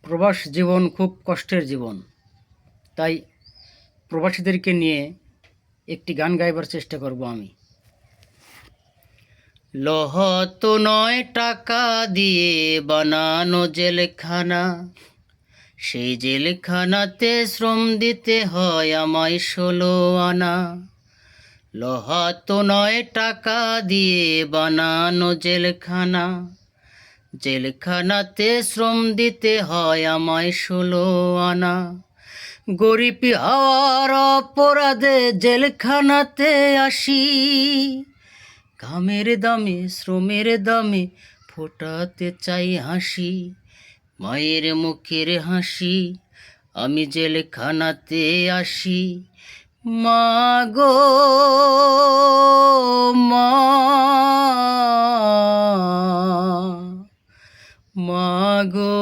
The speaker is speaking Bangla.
প্রবাস জীবন খুব কষ্টের জীবন। তাই প্রবাসীদেরকে নিয়ে একটি গান গাইবার চেষ্টা করব আমি। লহ তো নয় টাকা দিয়ে বানানো জেলখানা, সেই জেলখানাতে শ্রম দিতে হয় আমায় 16 আনা। লহ তো নয় টাকা দিয়ে বানানো জেলখানা, জেলখানাতে শ্রম দিতে হয় আমায় 16 আনা। গরিবি হওয়ার অপরাধে জেলখানাতে আসি, ঘামের দামে শ্রমের দামে ফোটাতে চাই হাসি, মায়ের মুখের হাসি আমি জেলখানাতে আসি। মা গো মা, মা গো